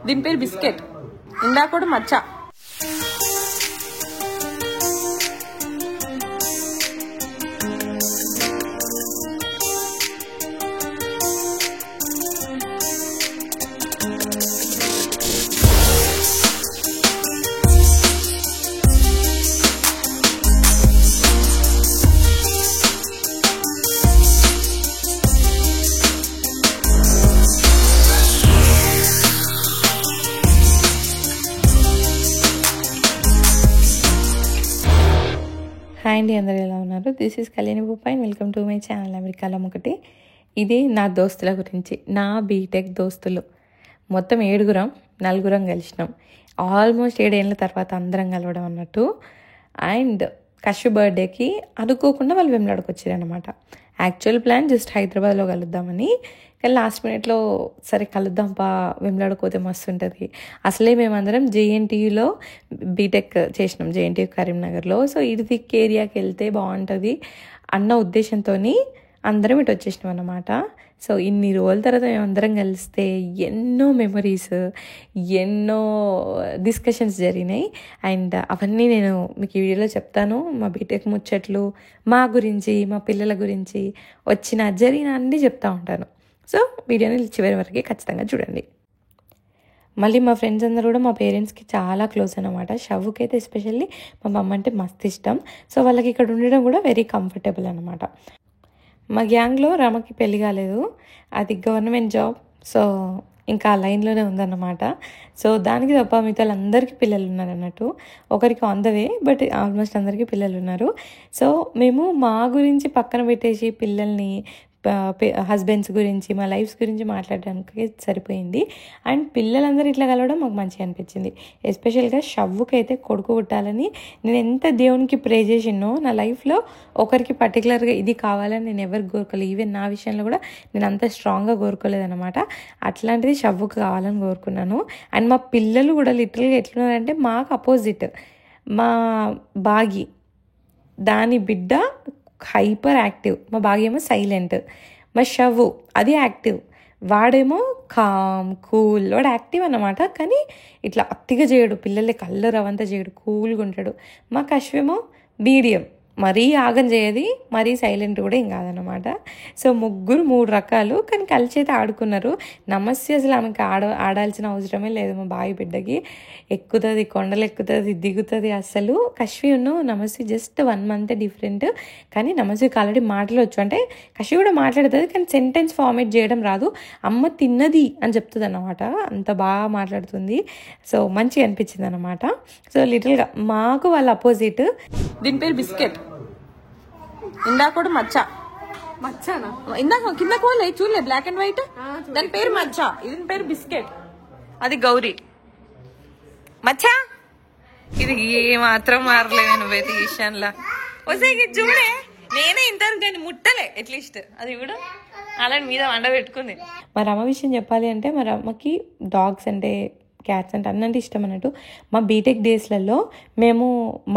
దీని పేరు బిస్కెట్. ఇందా కూడా మచ్చ. హాయ్ అండి, అందరూ ఎలా ఉన్నారు? దిస్ ఈజ్ కళ్యాణి బొప్పాయి. వెల్కమ్ టు మై ఛానల్ అమెరికాలో ఒకటి. ఇది నా దోస్తుల గురించి. నా బీటెక్ దోస్తులు మొత్తం 7 4 కలిసినాం. ఆల్మోస్ట్ 7 ఏళ్ళ తర్వాత అందరం కలవడం అన్నట్టు. అండ్ కషు బర్త్డేకి అనుకోకుండా వాళ్ళు వెమ్లాడకు వచ్చారు అనమాట. యాక్చువల్ ప్లాన్ జస్ట్ హైదరాబాద్లో కలుద్దామని, కానీ లాస్ట్ మినిట్లో సరే కలుద్దాం పా, వెమ్లాడకపోతే మస్తు ఉంటుంది. అసలే మేమందరం జేఎన్టీయూలో బీటెక్ చేసినాం, జేఎన్టీయూ కరీంనగర్లో. సో ఇది ఏరియాకి వెళ్తే బాగుంటుంది అన్న ఉద్దేశంతో అందరం ఇటు వచ్చేసినాం అన్నమాట. సో ఇన్ని రోజుల తర్వాత మేమందరం కలిస్తే ఎన్నో మెమరీస్, ఎన్నో డిస్కషన్స్ జరిగినాయి. అండ్ అవన్నీ నేను మీకు ఈ వీడియోలో చెప్తాను. మా బీటెక్ ముచ్చట్లు, మా గురించి, మా పిల్లల గురించి, జరిగిన అన్నీ చెప్తా ఉంటాను. సో వీడియోని చివరి వరకు ఖచ్చితంగా చూడండి. మళ్ళీ మా ఫ్రెండ్స్ అందరూ కూడా మా పేరెంట్స్కి చాలా క్లోజ్ అనమాట. షవ్వుకి అయితే ఎస్పెషల్లీ మా మమ్మ అంటే మస్తు ఇష్టం. సో వాళ్ళకి ఇక్కడ ఉండడం కూడా వెరీ కంఫర్టబుల్ అనమాట. మా గ్యాంగ్లో రమకి పెళ్లి కాలేదు, అది గవర్నమెంట్ జాబ్. సో ఇంకా ఆ లైన్లోనే ఉందన్నమాట. సో దానికి తప్ప మిగతా వాళ్ళందరికీ పిల్లలు ఉన్నారు అన్నట్టు. ఒకరికి on the way, but almost అందరికీ పిల్లలు ఉన్నారు. సో మేము మా గురించి పక్కన పెట్టేసి పిల్లల్ని, హస్బెండ్స్ గురించి, మా లైఫ్స్ గురించి మాట్లాడడానికి సరిపోయింది. అండ్ పిల్లలందరూ ఇట్లా కలవడం మాకు మంచిగా అనిపించింది. ఎస్పెషల్గా షవ్వుకి అయితే కొడుకు పుట్టాలని నేను ఎంత దేవునికి ప్రే చేసినో, నా లైఫ్లో ఒకరికి పర్టికులర్గా ఇది కావాలని నేను ఎవరికి కోరుకోలేదు. ఈవెన్ నా విషయంలో కూడా నేను అంత స్ట్రాంగ్గా కోరుకోలేదన్నమాట. అట్లాంటిది షవ్వుకి కావాలని కోరుకున్నాను. అండ్ మా పిల్లలు కూడా లిటరల్గా ఎట్లున్నారంటే మాకు అపోజిట్. మా బాగి, దాని బిడ్డ హైపర్ యాక్టివ్, మా బాగేమో సైలెంట్. మా షవ్వు అది యాక్టివ్, వాడేమో కామ్ కూల్. వాడు యాక్టివ్ అన్నమాట, కానీ ఇట్లా అతిగా చేయడు, పిల్లలే కల్లరు అవంతా చేయడు, కూల్గా ఉంటాడు. మా కశ్వేమో మీడియం, మరీ ఆగం చేయది, మరీ సైలెంట్ కూడా ఏం కాదనమాట. సో ముగ్గురు 3 రకాలు, కానీ కలిసి అయితే ఆడుకున్నారు. నమస్తే అసలు ఆమెకి ఆడాల్సిన అవసరమే లేదు. మా బావి బిడ్డకి ఎక్కుతుంది, కొండలు ఎక్కుతుంది, దిగుతుంది. అసలు కశ్వి నమస్తే జస్ట్ 1 month డిఫరెంట్. కానీ నమస్వికి ఆల్రెడీ మాటలు వచ్చు. అంటే కశ్వి కూడా మాట్లాడుతుంది, కానీ సెంటెన్స్ ఫార్మేట్ చేయడం రాదు. అమ్మ తిన్నది అని చెప్తుంది అన్నమాట, అంత బాగా మాట్లాడుతుంది. సో మంచిగా అనిపించింది అనమాట. సో లిటిల్గా మాకు వాళ్ళ అపోజిట్. దీని పేరు బిస్కెట్, ఇందా కూడా మచ్చ. మచ్చనా? ఇందాక కింద కోలే చూడలే, బ్లాక్ అండ్ వైట్. దాని పేరు మచ్చ, ఇది పేరు బిస్కెట్. అది గౌరీ. మచ్చ ఇది ఏ మాత్రం మారలేదు నువ్వైతే ఈ విషయంలో. వస్తే చూడే, నేనే ఇంతవరకు దాన్ని ముట్టలే అట్లీస్ట్. అది కూడా అలాంటి మీద వండ పెట్టుకుంది. మా రమ్మ విషయం చెప్పాలి అంటే, మా రమ్మకి డాగ్స్ అంటే, క్యాట్స్ అంటే అన్నంటే ఇష్టం అన్నట్టు. మా బీటెక్ డేస్లలో మేము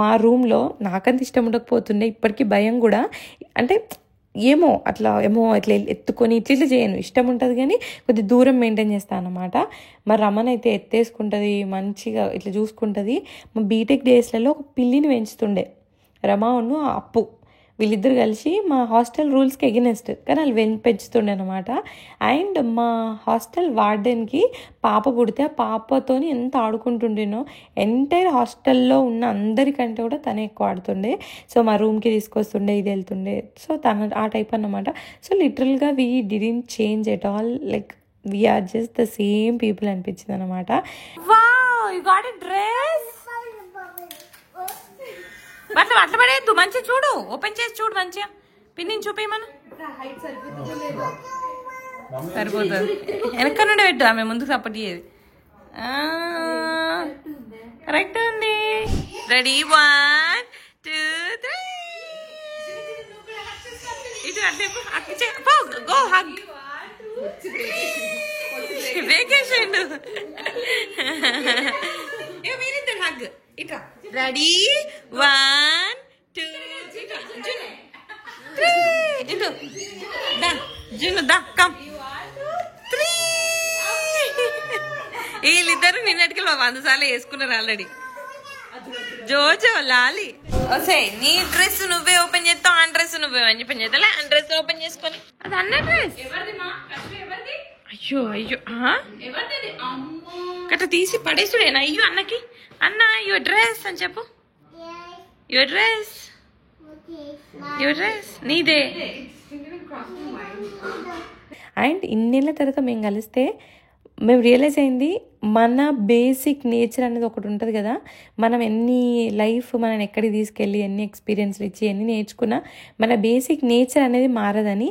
మా రూమ్లో నాకంత ఇష్టం ఉండకపోతుండే, ఇప్పటికీ భయం కూడా. అంటే ఏమో అట్లా ఎత్తుకొని ఇట్లా చేయను, ఇష్టం ఉంటుంది కానీ కొద్ది దూరం మెయింటైన్ చేస్తాను అన్నమాట. మా రమణైతే ఎత్తేసుకుంటుంది, మంచిగా ఇట్లా చూసుకుంటుంది. మా బీటెక్ డేస్లలో ఒక పిల్లిని పెంచుతుండే రమాను అప్పు. వీళ్ళిద్దరు కలిసి మా హాస్టల్ రూల్స్కి ఎగెనెస్ట్, కానీ వాళ్ళు పెంచుతుండే అనమాట. అండ్ మా హాస్టల్ వార్డెన్కి పాప పుడితే ఆ పాపతోని ఎంత ఆడుకుంటుండేనో, ఎంటైర్ హాస్టల్లో ఉన్న అందరికంటే కూడా తనే ఎక్కువ ఆడుతుండే. సో మా రూమ్కి తీసుకొస్తుండే, ఇది వెళ్తుండే. సో తన ఆ టైప్ అన్నమాట. సో లిటరల్గా we didn't change at all, like we are just the same people అనిపించింది అనమాట. అట్లా పడేద్దు, మంచిగా చూడు, ఓపెన్ చేసి చూడు, మంచిగా పిన్నిని చూపేయమను. సరిపోతుంది, వెనక నుండి పెట్టు, ఆమె ముందుకు సపోర్ట్ చేయదు. కరెక్ట్ ఉంది. రెడీ 1 2 3. ఇటు అట్లా గో హగ్. వేకేషన్ మీరిద్దరు హగ్. ఇట్లా రెడీ 1 2 3. ఇటు దా జును దా కమ్ 3. ఈ వీళ్ళిద్దరు నిన్నటికి 100 సార్లు వేసుకున్నారు ఆల్రెడీ. జోజో లాలి వసే నీ డ్రెస్ నువ్వే ఓపెన్ చేస్తావు, ఆ డ్రెస్ నువ్వే ఓపెన్ చేస్తా, ఆ డ్రెస్ ఓపెన్ చేసుకొని అది అన్న డ్రెస్. అయ్యో అయ్యో గట్ట తీసి పడేసుడేనా? అయ్యో అన్నకి అన్న యువర్ డ్రెస్ అని చెప్పు. యువర్ డ్రెస్ యువర్ డ్రెస్ నీదే. అండ్ ఇన్నేళ్ళ తర్వాత మేము కలిస్తే మేము రియలైజ్ అయింది మన బేసిక్ నేచర్ అనేది ఒకటి ఉంటుంది కదా. మనం ఎన్ని లైఫ్ మనని ఎక్కడికి తీసుకెళ్ళి ఎన్ని ఎక్స్పీరియన్స్లు ఇచ్చి ఎన్ని నేర్చుకున్నా మన బేసిక్ నేచర్ అనేది మారదని.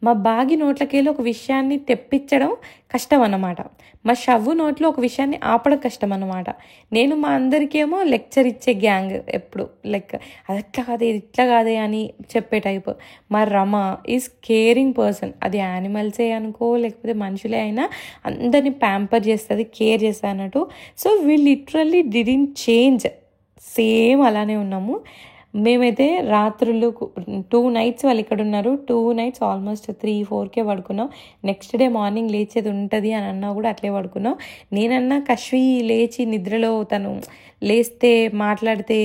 మా బాగి నోట్లకెళ్ళి ఒక విషయాన్ని తెప్పించడం కష్టం అన్నమాట, మా షవ్వు నోట్లో ఒక విషయాన్ని ఆపడం కష్టం అన్నమాట. నేను మా అందరికేమో లెక్చర్ ఇచ్చే గ్యాంగ్ ఎప్పుడు, లైక్ అది ఎట్లా కాదే ఇది ఇట్లా కాదే అని చెప్పే టైప్. మా రమ ఈజ్ కేరింగ్ పర్సన్, అది యానిమల్సే అనుకో లేకపోతే మనుషులే అయినా అందరినీ ప్యాంపర్ చేస్తుంది, కేర్ చేస్తుంది అన్నట్టు. So we literally didn't change, same అలానే ఉన్నాము. మేమైతే రాత్రులు 2 nights వాళ్ళు ఇక్కడ ఉన్నారు, 2 nights ఆల్మోస్ట్ 3-4కే పడుకున్నాం. నెక్స్ట్ డే మార్నింగ్ లేచేది ఉంటుంది అని అన్నా కూడా అట్లే పడుకున్నాం. నేనన్నా కశ్వి లేచి నిద్రలో తను లేస్తే మాట్లాడితే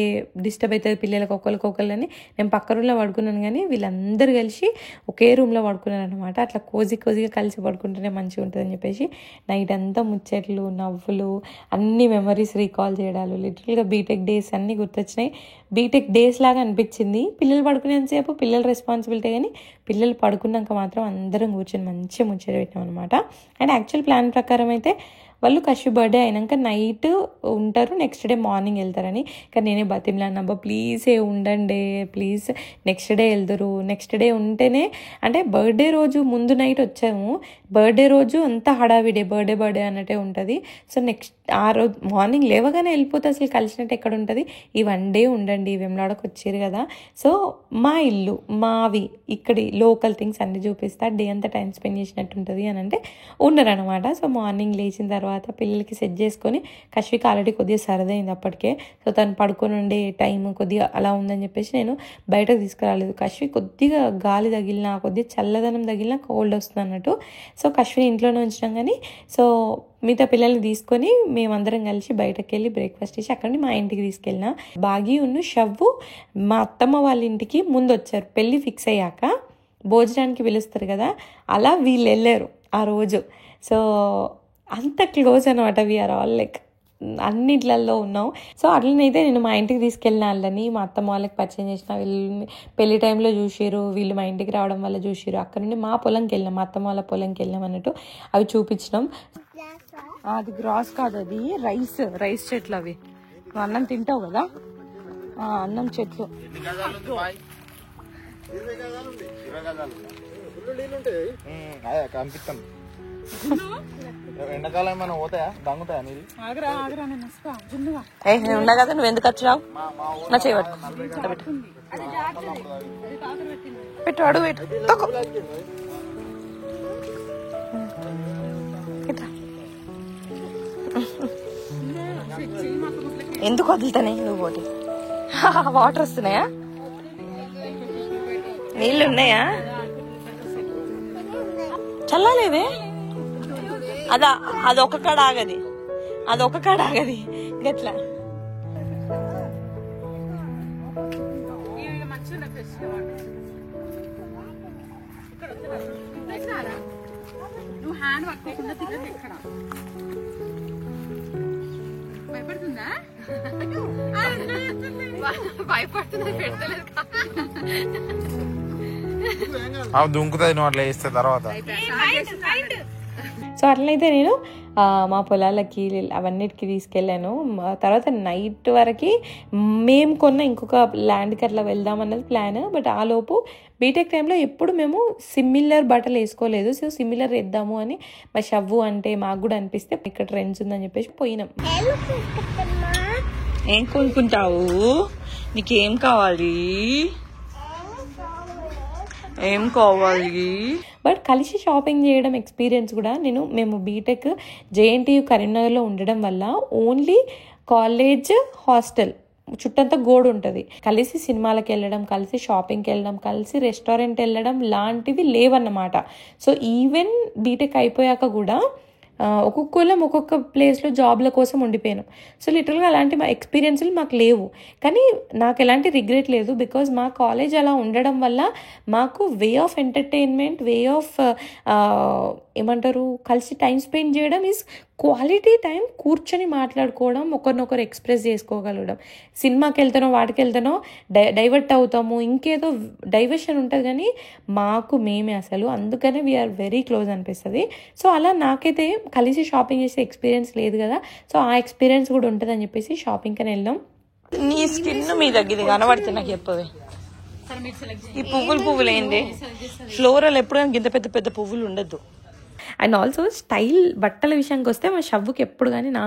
డిస్టర్బ్ అవుతుంది పిల్లలకు ఒకరికొకళ్ళని నేను పక్క రూమ్లో పడుకున్నాను, కానీ వీళ్ళందరూ కలిసి ఒకే రూమ్లో పడుకున్నారు అనమాట. అట్లా కోజిగా కలిసి పడుకుంటేనే మంచిగా ఉంటుందని చెప్పేసి నైట్ అంతా ముచ్చట్లు నవ్వులు అన్ని మెమరీస్ రీకాల్ చేయడాలు. లిటరల్గా బీటెక్ డేస్ అన్నీ గుర్తొచ్చినాయి. బీటెక్ డేస్ లాగా అనిపించింది. పిల్లలు పడుకునేంతసేపు పిల్లల రెస్పాన్సిబిలిటీ, కానీ పిల్లలు పడుకున్నాక మాత్రం అందరం కూర్చొని మంచిగా ముచ్చట పెట్టాం అనమాట. అండ్ యాక్చువల్ ప్లాన్ ప్రకారం అయితే వాళ్ళు కశ్వి బర్త్డే అయినాక నైట్ ఉంటారు, నెక్స్ట్ డే మార్నింగ్ వెళ్తారని. కానీ నేనే బతిమలాడినా, అబ్బా ప్లీజ్ ఉండండి ప్లీజ్, నెక్స్ట్ డే వెళ్తారు. నెక్స్ట్ డే ఉంటేనే అంటే బర్త్డే రోజు ముందు నైట్ వచ్చాము, బర్త్డే రోజు అంతా హడావిడే బర్త్డే అన్నట్టే ఉంటుంది. సో నెక్స్ట్ ఆ రోజు మార్నింగ్ లేవగానే వెళ్ళిపోతే అసలు కలిసినట్టు ఎక్కడ ఉంటుంది. ఈ 1 day ఉండండి, వెమ్లాడకు వచ్చారు కదా, సో మా ఇల్లు మావి ఇక్కడి లోకల్ థింగ్స్ అన్ని చూపిస్తా, డే అంతా టైం స్పెండ్ చేసినట్టు ఉంటుంది అని అంటే ఉన్నారనమాట. సో మార్నింగ్ లేచిన తర్వాత పిల్లలకి సెట్ చేసుకొని, కశ్వికి ఆల్రెడీ కొద్దిగా సరదైంది అప్పటికే, సో తను పడుకొని ఉండే టైం కొద్దిగా అలా ఉందని చెప్పేసి నేను బయటకు తీసుకురాలేదు. కశ్వి కొద్దిగా గాలి తగిలినా కొద్దిగా చల్లదనం తగిలినా కోల్డ్ వస్తుంది అన్నట్టు. సో కశ్విని ఇంట్లోనే ఉంచడం, కానీ సో మిగతా పిల్లల్ని తీసుకొని మేమందరం కలిసి బయటకు వెళ్ళి బ్రేక్ఫాస్ట్ చేసి అక్కడి మా ఇంటికి తీసుకెళ్ళిన. బాగి ఉన్న షవ్వు మా అత్తమ్మ వాళ్ళ ఇంటికి ముందు వచ్చారు, పెళ్ళి ఫిక్స్ అయ్యాక భోజనానికి పిలుస్తారు కదా, అలా వీళ్ళు వెళ్ళారు ఆ రోజు. సో అంత క్లోజ్ అనమాట, వీఆర్ ఆల్ లైక్ అన్నిట్లలో ఉన్నాం. సో అట్లనైతే నేను మా ఇంటికి తీసుకెళ్ళిన వాళ్ళని మా అత్తమ్మ వాళ్ళకి పరిచయం చేసిన, వీళ్ళు పెళ్లి టైంలో చూసిరు, వీళ్ళు మా ఇంటికి రావడం వల్ల చూసిరు. అక్కడ నుండి మా పొలంకి వెళ్ళినాం, మా అత్తమ్మ వాళ్ళ పొలంకి వెళ్ళినాం అన్నట్టు అవి చూపించినాం. అది గ్రాస్ కాదు, అది రైస్ చెట్లు. అవి నువ్వు అన్నం తింటావు కదా, అన్నం చెట్లు. ఎండాకాలం ఏమైనా పోతాయా దంగుతాయా నీది? నేను ఉన్నా కదా, నువ్వు ఎందుకు వచ్చినావు? నా చేయబట్టు పెట్టు, అడుగు పెట్టు, తొక్కు. ఎందుకు వదులుతానే నువ్వు? పోటీ వాటర్ వస్తున్నాయా? నీళ్ళు ఉన్నాయా? చల్లలేవే. అదొక కాడ ఆగది గట్లా. నువ్వు హ్యాండ్ పట్టుకోకుండా తిరగదు ఎక్కడ. భయపడుతుందా? భయపడుతుంది, పెడతలేదు. దుంకుతుంది నువ్వు అట్లా వేస్తే తర్వాత. సో అట్లయితే నేను మా పొలాలకి అవన్నిటికీ తీసుకెళ్ళాను. తర్వాత నైట్ వరకు మేము కొన్న ఇంకొక ల్యాండ్కి అట్లా వెళ్దామన్నది ప్లాన్. బట్ ఆ లోపు బీటెక్ టైంలో ఎప్పుడు మేము సిమిలర్ బట్టలు వేసుకోలేదు. సో సిమిలర్ వేద్దాము అని మా షవ్వు అంటే మాకు కూడా అనిపిస్తే ఇక్కడ ట్రెండ్స్ ఉందని చెప్పేసి పోయినాం. ఏం కొనుక్కుంటావు? నీకేం కావాలి? బట్ కలిసి షాపింగ్ చేయడం ఎక్స్పీరియన్స్ కూడా మేము బీటెక్ జేఎన్టీయు కరీంనగర్లో ఉండడం వల్ల ఓన్లీ కాలేజ్ హాస్టల్ చుట్టంతా గోడు ఉంటుంది. కలిసి సినిమాలకు వెళ్ళడం, కలిసి షాపింగ్కి వెళ్ళడం, కలిసి రెస్టారెంట్ వెళ్ళడం లాంటివి లేవన్నమాట. సో ఈవెన్ బీటెక్ అయిపోయాక కూడా ఒక్కొక్కళ్ళం ఒక్కొక్క ప్లేస్లో జాబ్ల కోసం ఉండిపోయినాం. సో లిటరల్గా అలాంటి మా ఎక్స్పీరియన్స్లు మాకు లేవు. కానీ నాకు ఎలాంటి రిగ్రెట్ లేదు, బికాజ్ మా కాలేజ్ అలా ఉండడం వల్ల మాకు way of entertainment, way of ఏమంటారు కలిసి టైం స్పెండ్ చేయడం ఈజ్ క్వాలిటీ టైం. కూర్చొని మాట్లాడుకోవడం, ఒకరినొకరు ఎక్స్ప్రెస్ చేసుకోగలగడం. సినిమాకి వెళ్తానో వాటికి వెళ్తానో డైవర్ట్ అవుతాము, ఇంకేదో డైవర్షన్ ఉంటుంది, కానీ మాకు మేమే అసలు. అందుకనే వీఆర్ వెరీ క్లోజ్ అనిపిస్తుంది. సో అలా నాకైతే కలిసి షాపింగ్ చేసే ఎక్స్పీరియన్స్ లేదు కదా, సో ఆ ఎక్స్పీరియన్స్ కూడా ఉంటుందని చెప్పేసి షాపింగ్ కని వెళ్ళాం. నీ స్కిన్ మీ దగ్గర కనబడితే నాకు చెప్పవే, ఈ పువ్వులు ఏంది? ఫ్లోరల్ ఎప్పుడు ఇంత పెద్ద పెద్ద పువ్వులు ఉండద్దు. అండ్ ఆల్సో స్టైల్, బట్టల విషయానికి వస్తే మా షవ్వుకి ఎప్పుడు కానీ నా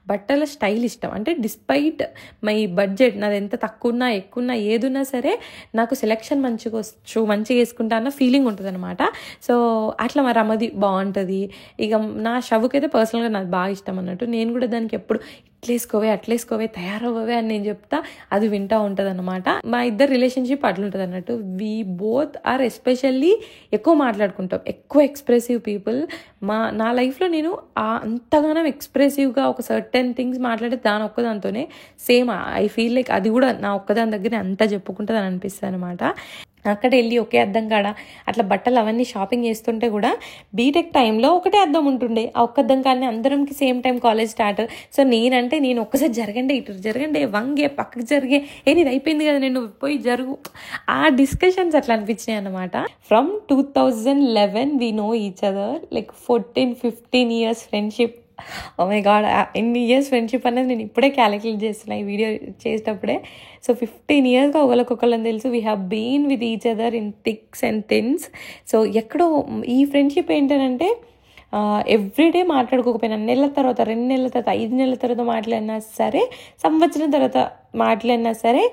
బట్టల స్టైల్ ఇష్టం. అంటే డిస్పైట్ మై బడ్జెట్, నాది ఎంత తక్కువ ఉన్నా ఎక్కువ ఉన్నా ఏదున్నా సరే నాకు సెలెక్షన్ మంచిగా వేసుకుంటా అన్న ఫీలింగ్ ఉంటుంది అనమాట. సో అట్లా మా రమది బాగుంటుంది. ఇక నా షవ్వుకి అయితే పర్సనల్గా నాకు బాగా ఇష్టం అన్నట్టు. నేను కూడా దానికి ఎప్పుడు అట్లేసుకోవే తయారవ్వవే అని నేను చెప్తా, అది వింటూ ఉంటుంది అనమాట. మా ఇద్దరు రిలేషన్షిప్ అట్లుంటుంది అన్నట్టు. వీ బోత్ ఆర్ ఎస్పెషల్లీ ఎక్కువ మాట్లాడుకుంటాం, ఎక్కువ ఎక్స్ప్రెసివ్ పీపుల్. నా లైఫ్లో నేను అంతగానో ఎక్స్ప్రెసివ్గా ఒక సర్టెన్ థింగ్స్ మాట్లాడే దాని ఒక్కదాంతోనే సేమ్ ఐ ఫీల్ లైక్ అది కూడా నా ఒక్కదాని దగ్గర అంతా చెప్పుకుంటుంది అని అనిపిస్తుంది అనమాట. అక్కడ వెళ్ళి ఒకే అద్దం కాడ అట్లా బట్టలు అవన్నీ షాపింగ్ చేస్తుంటే కూడా బీటెక్ టైంలో ఒకటే అద్దం ఉంటుండే. ఆ ఒక్క అద్దం కానీ అందరంకి same time college start. So నేను ఒక్కసారి జరగండి, ఇటు జరగండి, వంగే పక్కకి జరిగే, ఇది అయిపోయింది కదా నేను పోయి జరుగు, ఆ డిస్కషన్స్ అట్లా అనిపించినాయి అనమాట. From 2011 we know each other, like 14-15 years friendship. Oh my God, ఎన్ని ఇయర్స్ ఫ్రెండ్షిప్ అనేది నేను ఇప్పుడే క్యాలిక్యులేట్ చేస్తున్నా ఈ వీడియో చేసేటప్పుడే. సో 15 yearsగా ఒకళ్ళని తెలుసు. We have been with each other in thicks and thins. So ఎక్కడో ఈ ఫ్రెండ్షిప్ ఏంటంటే ఎవ్రీడే మాట్లాడుకోకపోయినా నెలల తర్వాత, 2 నెలల తర్వాత, 5 నెలల తర్వాత మాట్లాడినా సరే, సంవత్సరం తర్వాత మాట్లాడినా సరే,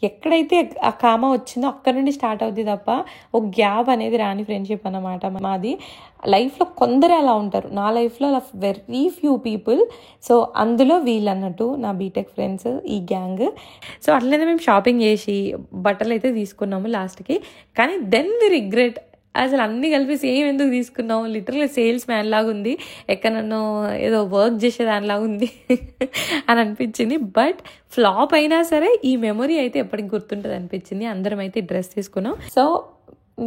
ఎక్కడైతే ఆ కామ వచ్చిందో అక్కడ నుండి స్టార్ట్ అవుతుంది తప్ప ఒక గ్యాప్ అనేది రాని ఫ్రెండ్షిప్ అన్నమాట మాది. లైఫ్లో కొందరే అలా ఉంటారు, నా లైఫ్లో అలా వెరీ ఫ్యూ పీపుల్. సో అందులో వీళ్ళు అన్నట్టు నా బీటెక్ ఫ్రెండ్స్, ఈ గ్యాంగ్. సో అట్లనే మేము షాపింగ్ చేసి బట్టలు అయితే తీసుకున్నాము లాస్ట్కి. కానీ దెన్ వి రిగ్రెట్, అసలు అన్నీ కలిపి సేమ్ ఎందుకు తీసుకున్నాం, లిటరల్గా సేల్స్ మ్యాన్ లాగా ఉంది, ఎక్కడన్నో ఏదో వర్క్ చేసేదానిలాగా ఉంది అని అనిపించింది. బట్ ఫ్లాప్ అయినా సరే ఈ మెమొరీ అయితే ఎప్పటికి గుర్తుంటుంది అనిపించింది. అందరం అయితే డ్రెస్ తీసుకున్నాం. సో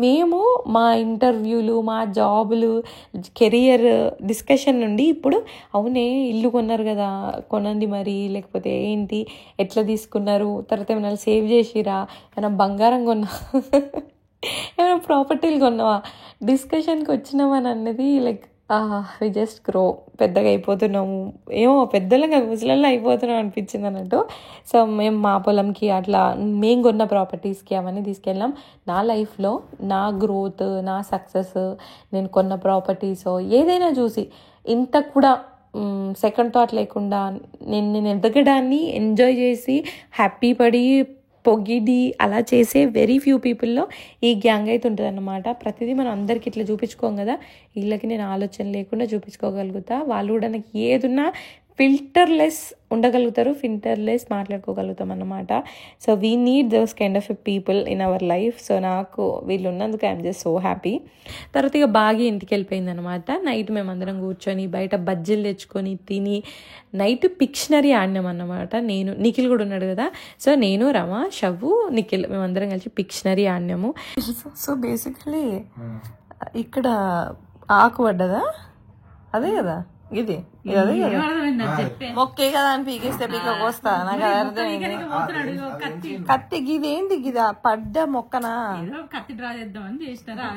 మేము మా ఇంటర్వ్యూలు, మా జాబులు, కెరియర్ డిస్కషన్ నుండి ఇప్పుడు అవునే ఇల్లు కొన్నారు కదా, కొనండి మరి, లేకపోతే ఏంటి, ఎట్లా తీసుకున్నారు, తర్వాత ఏమైనా సేవ్ చేసిరా, ఏమైనా బంగారం కొన్నా, ఏమైనా ప్రాపర్టీలు కొన్నావా, డిస్కషన్కి వచ్చినామని అన్నది లైక్ వి జస్ట్ గ్రో, పెద్దగా అయిపోతున్నాము, ఏమో పెద్దలుగా ముసలల్లో అయిపోతున్నాం అనిపించింది అన్నట్టు. సో మేము మా పొలంకి అట్లా మేము కొన్న ప్రాపర్టీస్కి అవన్నీ తీసుకెళ్ళాం. నా లైఫ్లో నా గ్రోత్, నా సక్సెస్, నేను కొన్న ప్రాపర్టీస్ ఏదైనా చూసి ఇంత కూడా సెకండ్ థాట్ లేకుండా నేను ఎదగడాన్ని ఎంజాయ్ చేసి హ్యాపీ పడి పొగిడి అలా చేసే వెరీ ఫ్యూ పీపుల్లో ఈ గ్యాంగ్ అయితే ఉంటుంది అన్నమాట. ప్రతిదీ మనం అందరికి ఇట్లా చూపించుకోం కదా, వీళ్ళకి నేను ఆలోచన లేకుండా చూపించుకోగలుగుతా. వాళ్ళు కూడా నాకు ఏదున్నా ఫిల్టర్లెస్ ఉండగలుగుతారు, ఫిల్టర్లెస్ మాట్లాడుకోగలుగుతాం అన్నమాట. So we need those kind of people in our life. So నాకు వీళ్ళు ఉన్నందుకు ఐఎమ్ జస్ట్ సో హ్యాపీ. తర్వాత ఇక బాగా ఇంటికి వెళ్ళిపోయింది అనమాట. నైట్ మేమందరం కూర్చొని బయట బజ్జీలు తెచ్చుకొని తిని నైట్ పిక్షనరీ ఆడినాం అన్నమాట. నేను, నిఖిల్ కూడా ఉన్నాడు కదా, సో నేను, రమ, షవ్వు, నిఖిల్ మేమందరం కలిసి పిక్షనరీ ఆడినాము. సో బేసికలీ ఇక్కడ ఆకు పడ్డదా, అదే కదా ఇది అదే కదా, మొక్కే కదా అని పీకేస్తే పీకకు వస్తా, నాకు అది అర్థమైంది. కత్తి గిదేంటి గిదా పడ్డ మొక్కనా, కత్తి డ్రా చేద్దామని చేసినారా,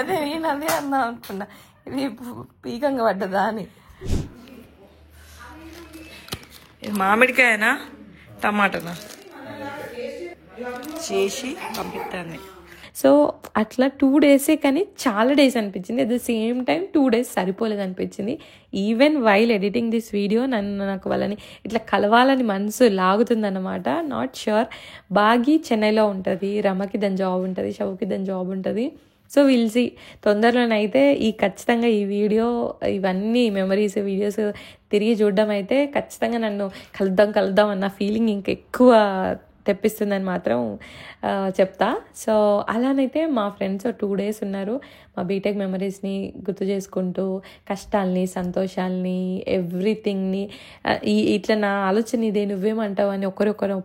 అదే నేను అదే అన్నా అనుకున్నా, ఇది పీకంగా పడ్డదా అని. మామిడికాయనా టమాటానా చేసి పంపిస్తాను. సో అట్లా 2 days కానీ చాలా డేస్ అనిపించింది. At the same time 2 days సరిపోలేదు అనిపించింది. Even while editing this video నాకు వాళ్ళని ఇట్లా కలవాలని మనసు లాగుతుందన్నమాట. Not sure. బాగి చెన్నైలో ఉంటుంది, రమకి దాని జాబ్ ఉంటుంది, షవుకి దాని జాబ్ ఉంటుంది. సో విల్ సీ, తొందరలోనైతే ఖచ్చితంగా ఈ వీడియో, ఇవన్నీ మెమరీస్ వీడియోస్ తిరిగి చూడడం అయితే ఖచ్చితంగా నన్ను కలుద్దాం అన్న ఫీలింగ్ ఇంకెక్కువ తెప్పిస్తుందని మాత్రం చెప్తా. సో అలానైతే మా ఫ్రెండ్స్ 2 days ఉన్నారు. మా బీటెక్ మెమరీస్ని గుర్తు చేసుకుంటూ కష్టాల్ని సంతోషాల్ని ఎవ్రీథింగ్ని ఇట్లా నా ఆలోచన ఇదే నువ్వేమంటావు అని ఒకరొకరు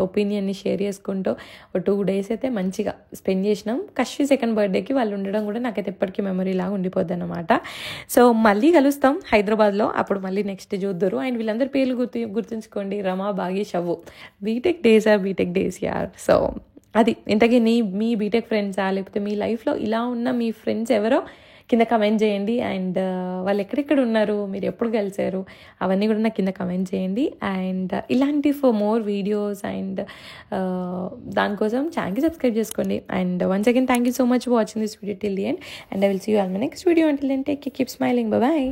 ఒపీనియన్ని షేర్ చేసుకుంటూ ఒక 2 days అయితే మంచిగా స్పెండ్ చేసినాం. కశ్వి 2nd birthday వాళ్ళు ఉండడం కూడా నాకైతే ఎప్పటికీ మెమరీ లాగా ఉండిపోద్ది అనమాట. సో మళ్ళీ కలుస్తాం హైదరాబాద్లో, అప్పుడు మళ్ళీ నెక్స్ట్ చూద్దరు. అండ్ వీళ్ళందరి పేర్లు గుర్తుంచుకోండి, రమా, బాగి, షవ్వు. బీటెక్ డేస్ యార్. సో అది ఇంతకీ మీ బీటెక్ ఫ్రెండ్సా, లేకపోతే మీ లైఫ్లో ఇలా ఉన్న మీ ఫ్రెండ్స్ ఎవరో కింద కమెంట్ చేయండి. అండ్ వాళ్ళు ఎక్కడెక్కడ ఉన్నారు, మీరు ఎప్పుడు కలిసారు, అవన్నీ కూడా నాకు కింద కమెంట్ చేయండి. అండ్ ఇలాంటి ఫర్ మోర్ వీడియోస్ అండ్ దానికోసం ఛానల్కి సబ్స్క్రైబ్ చేసుకోండి. And once again thank you so much for watching this video till the end. And I will see you on my next video. Until then take care, keep smiling, bye bye.